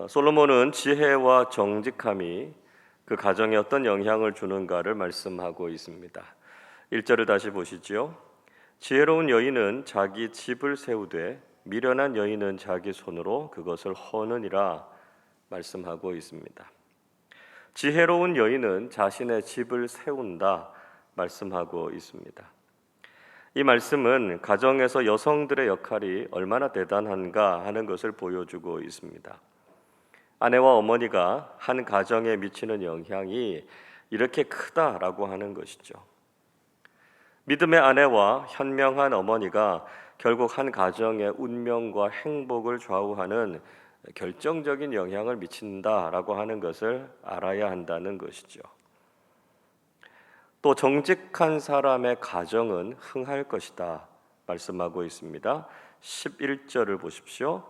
솔로몬은 지혜와 정직함이 그 가정에 어떤 영향을 주는가를 말씀하고 있습니다. 1절을 다시 보시죠. 지혜로운 여인은 자기 집을 세우되 미련한 여인은 자기 손으로 그것을 허느니라 말씀하고 있습니다. 지혜로운 여인은 자신의 집을 세운다 말씀하고 있습니다. 이 말씀은 가정에서 여성들의 역할이 얼마나 대단한가 하는 것을 보여주고 있습니다. 아내와 어머니가 한 가정에 미치는 영향이 이렇게 크다라고 하는 것이죠. 믿음의 아내와 현명한 어머니가 결국 한 가정의 운명과 행복을 좌우하는 결정적인 영향을 미친다라고 하는 것을 알아야 한다는 것이죠. 또 정직한 사람의 가정은 흥할 것이다 말씀하고 있습니다. 11절을 보십시오.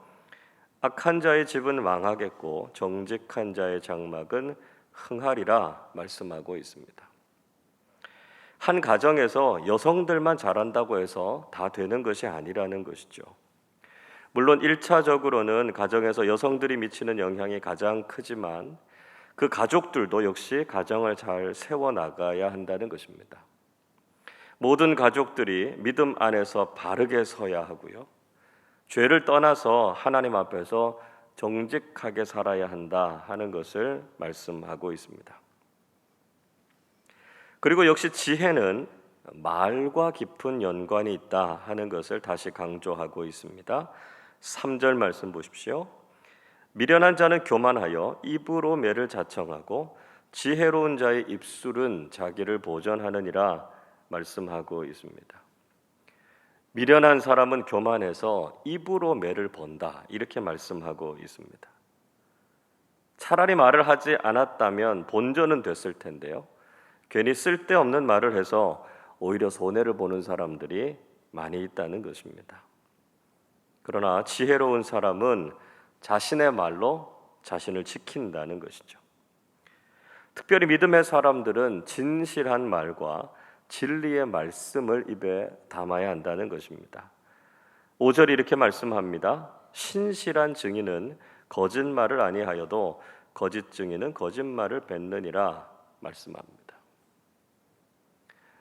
악한 자의 집은 망하겠고 정직한 자의 장막은 흥하리라 말씀하고 있습니다. 한 가정에서 여성들만 잘한다고 해서 다 되는 것이 아니라는 것이죠. 물론 1차적으로는 가정에서 여성들이 미치는 영향이 가장 크지만 그 가족들도 역시 가정을 잘 세워나가야 한다는 것입니다. 모든 가족들이 믿음 안에서 바르게 서야 하고요. 죄를 떠나서 하나님 앞에서 정직하게 살아야 한다 하는 것을 말씀하고 있습니다. 그리고 역시 지혜는 말과 깊은 연관이 있다 하는 것을 다시 강조하고 있습니다. 3절 말씀 보십시오. 미련한 자는 교만하여 입으로 매를 자청하고 지혜로운 자의 입술은 자기를 보전하느니라 말씀하고 있습니다. 미련한 사람은 교만해서 입으로 매를 번다 이렇게 말씀하고 있습니다. 차라리 말을 하지 않았다면 본전은 됐을 텐데요. 괜히 쓸데없는 말을 해서 오히려 손해를 보는 사람들이 많이 있다는 것입니다. 그러나 지혜로운 사람은 자신의 말로 자신을 지킨다는 것이죠. 특별히 믿음의 사람들은 진실한 말과 진리의 말씀을 입에 담아야 한다는 것입니다. 5절이 이렇게 말씀합니다. 신실한 증인은 거짓말을 아니하여도 거짓 증인은 거짓말을 뱉느니라 말씀합니다.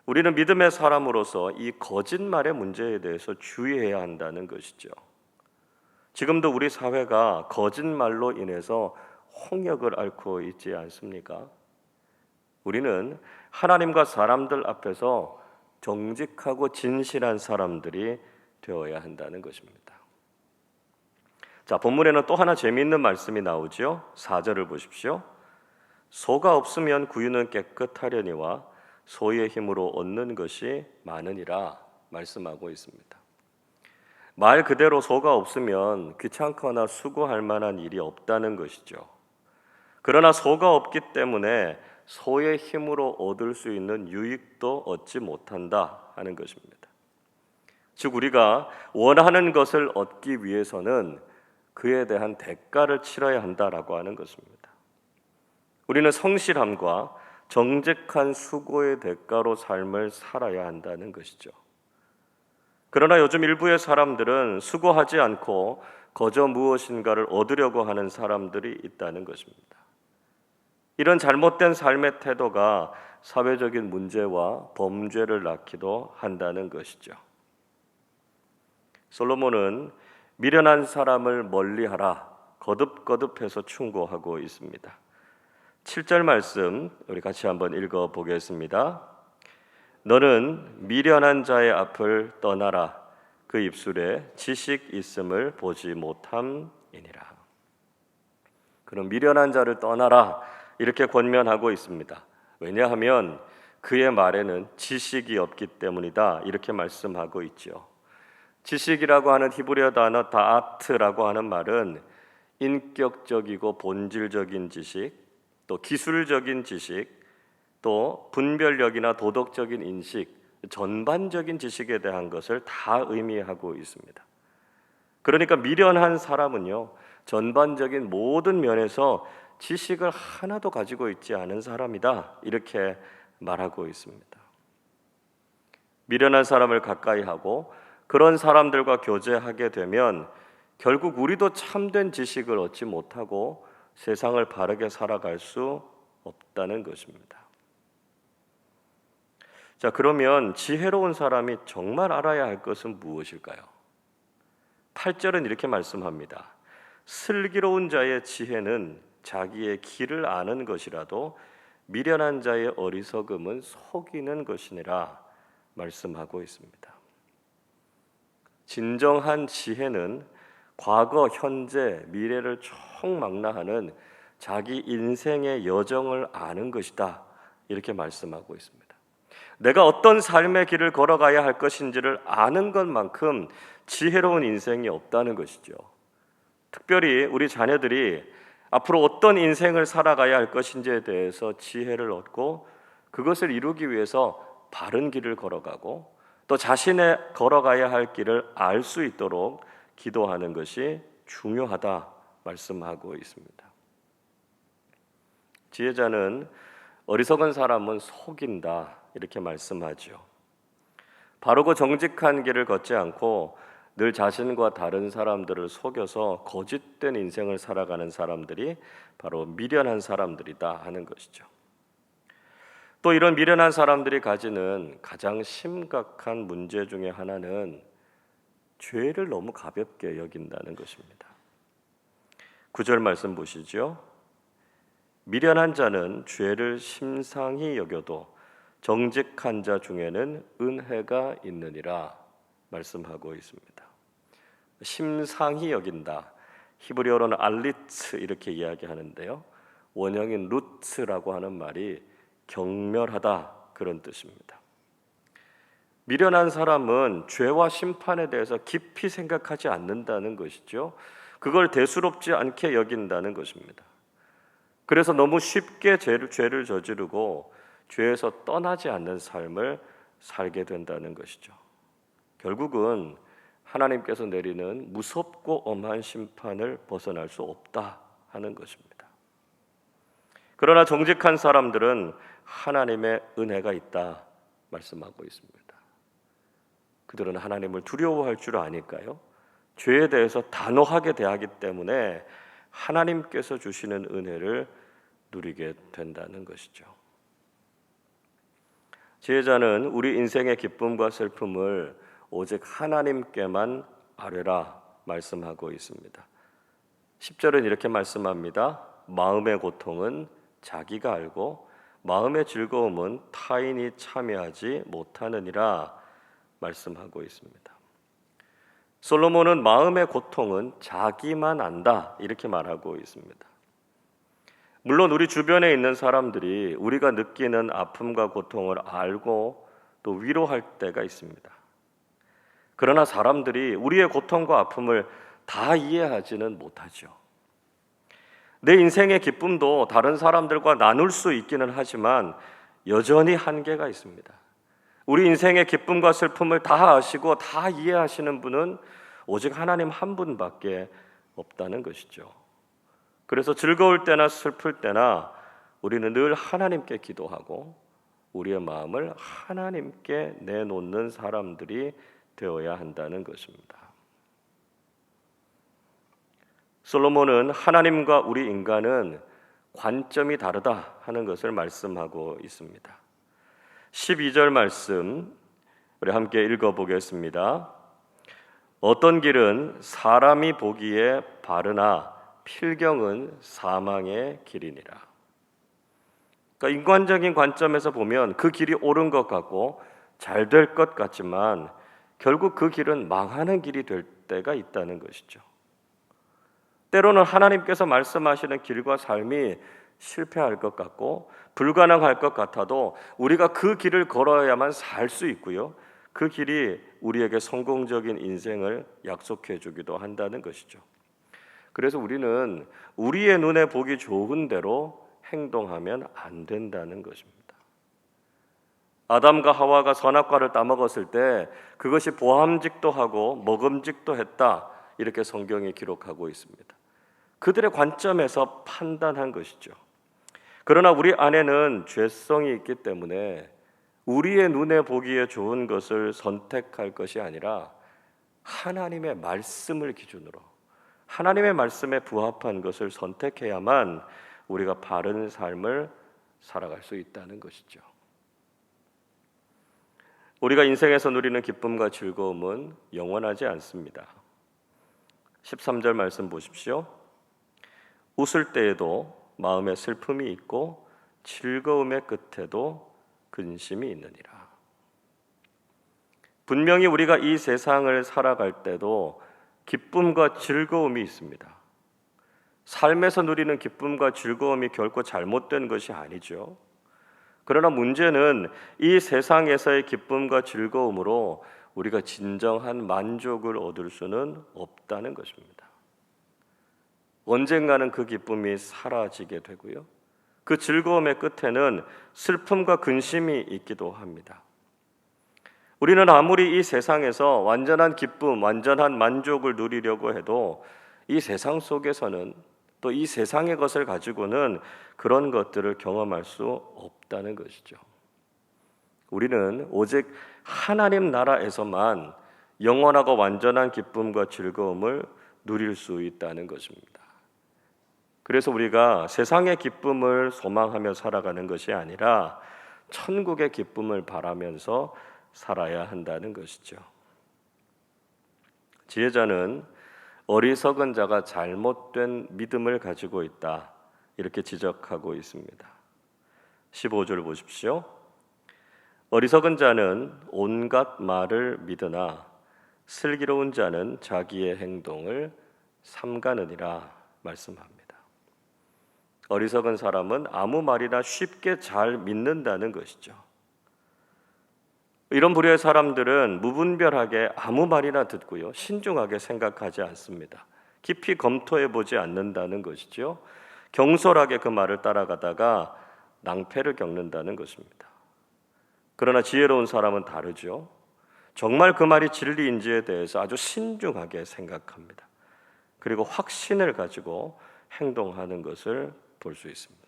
우리는 믿음의 사람으로서 이 거짓말의 문제에 대해서 주의해야 한다는 것이죠. 지금도 우리 사회가 거짓말로 인해서 홍역을 앓고 있지 않습니까? 우리는 하나님과 사람들 앞에서 정직하고 진실한 사람들이 되어야 한다는 것입니다. 자, 본문에는 또 하나 재미있는 말씀이 나오죠. 4절을 보십시오. 소가 없으면 구유는 깨끗하려니와 소의 힘으로 얻는 것이 많으니라 말씀하고 있습니다. 말 그대로 소가 없으면 귀찮거나 수고할 만한 일이 없다는 것이죠. 그러나 소가 없기 때문에 소의 힘으로 얻을 수 있는 유익도 얻지 못한다 하는 것입니다. 즉 우리가 원하는 것을 얻기 위해서는 그에 대한 대가를 치러야 한다라고 하는 것입니다. 우리는 성실함과 정직한 수고의 대가로 삶을 살아야 한다는 것이죠. 그러나 요즘 일부의 사람들은 수고하지 않고 거저 무엇인가를 얻으려고 하는 사람들이 있다는 것입니다. 이런 잘못된 삶의 태도가 사회적인 문제와 범죄를 낳기도 한다는 것이죠. 솔로몬은 미련한 사람을 멀리하라 거듭거듭해서 충고하고 있습니다. 7절 말씀 우리 같이 한번 읽어보겠습니다. 너는 미련한 자의 앞을 떠나라 그 입술에 지식 있음을 보지 못함이니라. 그럼 미련한 자를 떠나라 이렇게 권면하고 있습니다. 왜냐하면 그의 말에는 지식이 없기 때문이다 이렇게 말씀하고 있죠. 지식이라고 하는 히브리어 단어 다아트라고 하는 말은 인격적이고 본질적인 지식, 또 기술적인 지식, 또 분별력이나 도덕적인 인식, 전반적인 지식에 대한 것을 다 의미하고 있습니다. 그러니까 미련한 사람은요, 전반적인 모든 면에서 지식을 하나도 가지고 있지 않은 사람이다 이렇게 말하고 있습니다. 미련한 사람을 가까이 하고 그런 사람들과 교제하게 되면 결국 우리도 참된 지식을 얻지 못하고 세상을 바르게 살아갈 수 없다는 것입니다. 자, 그러면 지혜로운 사람이 정말 알아야 할 것은 무엇일까요? 8절은 이렇게 말씀합니다. 슬기로운 자의 지혜는 자기의 길을 아는 것이라도 미련한 자의 어리석음은 속이는 것이니라 말씀하고 있습니다. 진정한 지혜는 과거, 현재, 미래를 총망라하는 자기 인생의 여정을 아는 것이다. 이렇게 말씀하고 있습니다. 내가 어떤 삶의 길을 걸어가야 할 것인지를 아는 것만큼 지혜로운 인생이 없다는 것이죠. 특별히 우리 자녀들이 앞으로 어떤 인생을 살아가야 할 것인지에 대해서 지혜를 얻고 그것을 이루기 위해서 바른 길을 걸어가고 또 자신의 걸어가야 할 길을 알 수 있도록 기도하는 것이 중요하다 말씀하고 있습니다. 지혜자는 어리석은 사람은 속인다 이렇게 말씀하죠. 바르고 정직한 길을 걷지 않고 늘 자신과 다른 사람들을 속여서 거짓된 인생을 살아가는 사람들이 바로 미련한 사람들이다 하는 것이죠. 또 이런 미련한 사람들이 가지는 가장 심각한 문제 중에 하나는 죄를 너무 가볍게 여긴다는 것입니다. 9절 말씀 보시죠. 미련한 자는 죄를 심상히 여겨도 정직한 자 중에는 은혜가 있느니라 말씀하고 있습니다. 심상히 여긴다. 히브리어로는 알리츠 이렇게 이야기하는데요. 원형인 루츠라고 하는 말이 경멸하다 그런 뜻입니다. 미련한 사람은 죄와 심판에 대해서 깊이 생각하지 않는다는 것이죠. 그걸 대수롭지 않게 여긴다는 것입니다. 그래서 너무 쉽게 죄를 저지르고 죄에서 떠나지 않는 삶을 살게 된다는 것이죠. 결국은 하나님께서 내리는 무섭고 엄한 심판을 벗어날 수 없다 하는 것입니다. 그러나 정직한 사람들은 하나님의 은혜가 있다 말씀하고 있습니다. 그들은 하나님을 두려워할 줄 아니까요. 죄에 대해서 단호하게 대하기 때문에 하나님께서 주시는 은혜를 누리게 된다는 것이죠. 지혜자는 우리 인생의 기쁨과 슬픔을 오직 하나님께만 아뢰라 말씀하고 있습니다. 10절은 이렇게 말씀합니다. 마음의 고통은 자기가 알고 마음의 즐거움은 타인이 참여하지 못하느니라 말씀하고 있습니다. 솔로몬은 마음의 고통은 자기만 안다 이렇게 말하고 있습니다. 물론 우리 주변에 있는 사람들이 우리가 느끼는 아픔과 고통을 알고 또 위로할 때가 있습니다. 그러나 사람들이 우리의 고통과 아픔을 다 이해하지는 못하죠. 내 인생의 기쁨도 다른 사람들과 나눌 수 있기는 하지만 여전히 한계가 있습니다. 우리 인생의 기쁨과 슬픔을 다 아시고 다 이해하시는 분은 오직 하나님 한 분밖에 없다는 것이죠. 그래서 즐거울 때나 슬플 때나 우리는 늘 하나님께 기도하고 우리의 마음을 하나님께 내놓는 사람들이 되어야 한다는 것입니다. 솔로몬은 하나님과 우리 인간은 관점이 다르다 하는 것을 말씀하고 있습니다. 12절 말씀 우리 함께 읽어보겠습니다. 어떤 길은 사람이 보기에 바르나 필경은 사망의 길이니라. 그러니까 인간적인 관점에서 보면 그 길이 옳은 것 같고 잘 될 것 같지만 결국 그 길은 망하는 길이 될 때가 있다는 것이죠. 때로는 하나님께서 말씀하시는 길과 삶이 실패할 것 같고 불가능할 것 같아도 우리가 그 길을 걸어야만 살 수 있고요. 그 길이 우리에게 성공적인 인생을 약속해 주기도 한다는 것이죠. 그래서 우리는 우리의 눈에 보기 좋은 대로 행동하면 안 된다는 것입니다. 아담과 하와가 선악과를 따먹었을 때 그것이 보암직도 하고 먹음직도 했다 이렇게 성경이 기록하고 있습니다. 그들의 관점에서 판단한 것이죠. 그러나 우리 안에는 죄성이 있기 때문에 우리의 눈에 보기에 좋은 것을 선택할 것이 아니라 하나님의 말씀을 기준으로 하나님의 말씀에 부합한 것을 선택해야만 우리가 바른 삶을 살아갈 수 있다는 것이죠. 우리가 인생에서 누리는 기쁨과 즐거움은 영원하지 않습니다. 13절 말씀 보십시오. 웃을 때에도 마음에 슬픔이 있고 즐거움의 끝에도 근심이 있느니라. 분명히 우리가 이 세상을 살아갈 때도 기쁨과 즐거움이 있습니다. 삶에서 누리는 기쁨과 즐거움이 결코 잘못된 것이 아니죠. 그러나 문제는 이 세상에서의 기쁨과 즐거움으로 우리가 진정한 만족을 얻을 수는 없다는 것입니다. 언젠가는 그 기쁨이 사라지게 되고요. 그 즐거움의 끝에는 슬픔과 근심이 있기도 합니다. 우리는 아무리 이 세상에서 완전한 기쁨, 완전한 만족을 누리려고 해도 이 세상 속에서는 또 이 세상의 것을 가지고는 그런 것들을 경험할 수 없다는 것이죠. 우리는 오직 하나님 나라에서만 영원하고 완전한 기쁨과 즐거움을 누릴 수 있다는 것입니다. 그래서 우리가 세상의 기쁨을 소망하며 살아가는 것이 아니라 천국의 기쁨을 바라면서 살아야 한다는 것이죠. 지혜자는 어리석은 자가 잘못된 믿음을 가지고 있다, 이렇게 지적하고 있습니다. 15절 보십시오. 어리석은 자는 온갖 말을 믿으나 슬기로운 자는 자기의 행동을 삼가느니라 말씀합니다. 어리석은 사람은 아무 말이나 쉽게 잘 믿는다는 것이죠. 이런 부류의 사람들은 무분별하게 아무 말이나 듣고요, 신중하게 생각하지 않습니다. 깊이 검토해 보지 않는다는 것이죠. 경솔하게 그 말을 따라가다가 낭패를 겪는다는 것입니다. 그러나 지혜로운 사람은 다르죠. 정말 그 말이 진리인지에 대해서 아주 신중하게 생각합니다. 그리고 확신을 가지고 행동하는 것을 볼 수 있습니다.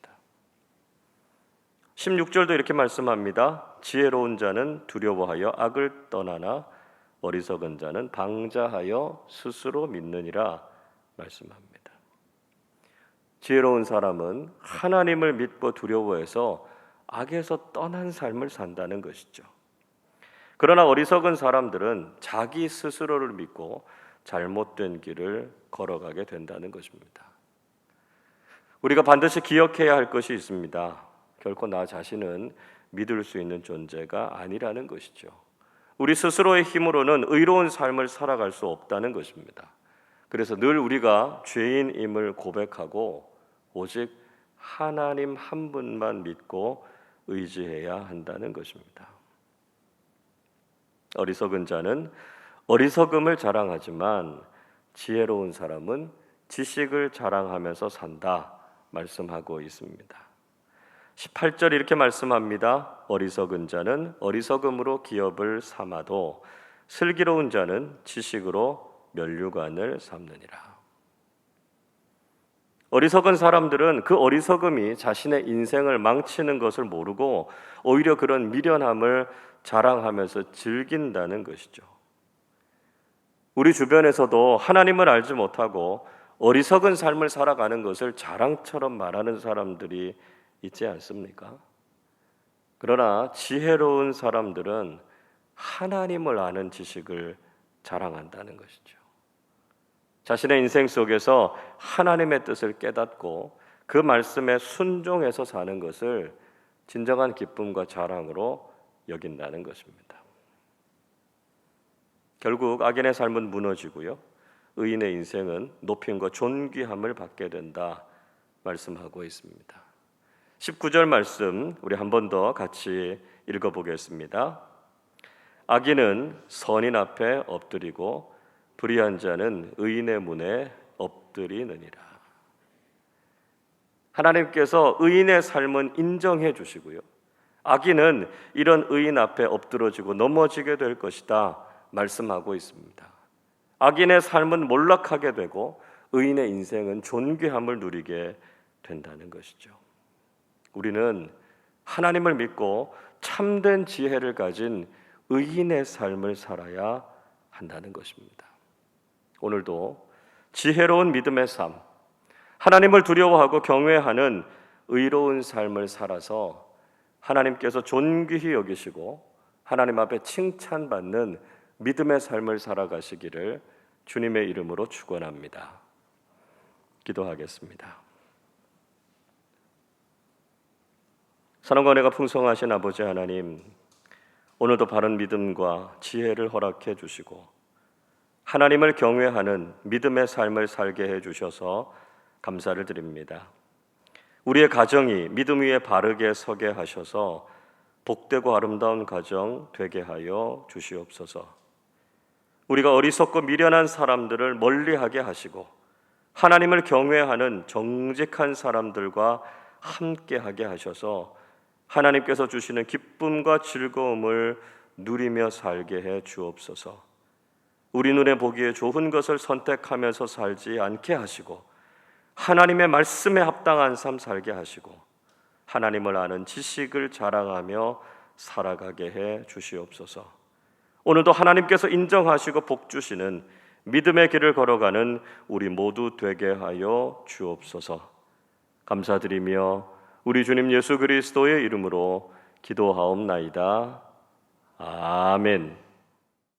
16절도 이렇게 말씀합니다. 지혜로운 자는 두려워하여 악을 떠나나 어리석은 자는 방자하여 스스로 믿느니라 말씀합니다. 지혜로운 사람은 하나님을 믿고 두려워해서 악에서 떠난 삶을 산다는 것이죠. 그러나 어리석은 사람들은 자기 스스로를 믿고 잘못된 길을 걸어가게 된다는 것입니다. 우리가 반드시 기억해야 할 것이 있습니다. 결코 나 자신은 믿을 수 있는 존재가 아니라는 것이죠. 우리 스스로의 힘으로는 의로운 삶을 살아갈 수 없다는 것입니다. 그래서 늘 우리가 죄인임을 고백하고 오직 하나님 한 분만 믿고 의지해야 한다는 것입니다. 어리석은 자는 어리석음을 자랑하지만 지혜로운 사람은 지식을 자랑하면서 산다 말씀하고 있습니다. 18절 이렇게 말씀합니다. 어리석은 자는 어리석음으로 기업을 삼아도 슬기로운 자는 지식으로 면류관을 삼느니라. 어리석은 사람들은 그 어리석음이 자신의 인생을 망치는 것을 모르고 오히려 그런 미련함을 자랑하면서 즐긴다는 것이죠. 우리 주변에서도 하나님을 알지 못하고 어리석은 삶을 살아가는 것을 자랑처럼 말하는 사람들이 있지 않습니까? 그러나 지혜로운 사람들은 하나님을 아는 지식을 자랑한다는 것이죠. 자신의 인생 속에서 하나님의 뜻을 깨닫고 그 말씀에 순종해서 사는 것을 진정한 기쁨과 자랑으로 여긴다는 것입니다. 결국 악인의 삶은 무너지고요, 의인의 인생은 높임과 존귀함을 받게 된다 말씀하고 있습니다. 19절 말씀 우리 한 번 더 같이 읽어보겠습니다. 악인은 선인 앞에 엎드리고 불의한 자는 의인의 문에 엎드리느니라. 하나님께서 의인의 삶은 인정해 주시고요, 악인은 이런 의인 앞에 엎드러지고 넘어지게 될 것이다 말씀하고 있습니다. 악인의 삶은 몰락하게 되고 의인의 인생은 존귀함을 누리게 된다는 것이죠. 우리는 하나님을 믿고 참된 지혜를 가진 의인의 삶을 살아야 한다는 것입니다. 오늘도 지혜로운 믿음의 삶, 하나님을 두려워하고 경외하는 의로운 삶을 살아서 하나님께서 존귀히 여기시고 하나님 앞에 칭찬받는 믿음의 삶을 살아가시기를 주님의 이름으로 축원합니다. 기도하겠습니다. 사랑과 은혜가 풍성하신 아버지 하나님, 오늘도 바른 믿음과 지혜를 허락해 주시고 하나님을 경외하는 믿음의 삶을 살게 해 주셔서 감사를 드립니다. 우리의 가정이 믿음 위에 바르게 서게 하셔서 복되고 아름다운 가정 되게 하여 주시옵소서. 우리가 어리석고 미련한 사람들을 멀리하게 하시고 하나님을 경외하는 정직한 사람들과 함께하게 하셔서 하나님께서 주시는 기쁨과 즐거움을 누리며 살게 해 주옵소서. 우리 눈에 보기에 좋은 것을 선택하면서 살지 않게 하시고 하나님의 말씀에 합당한 삶 살게 하시고 하나님을 아는 지식을 자랑하며 살아가게 해 주시옵소서. 오늘도 하나님께서 인정하시고 복 주시는 믿음의 길을 걸어가는 우리 모두 되게 하여 주옵소서. 감사드리며 우리 주님 예수 그리스도의 이름으로 기도하옵나이다. 아멘.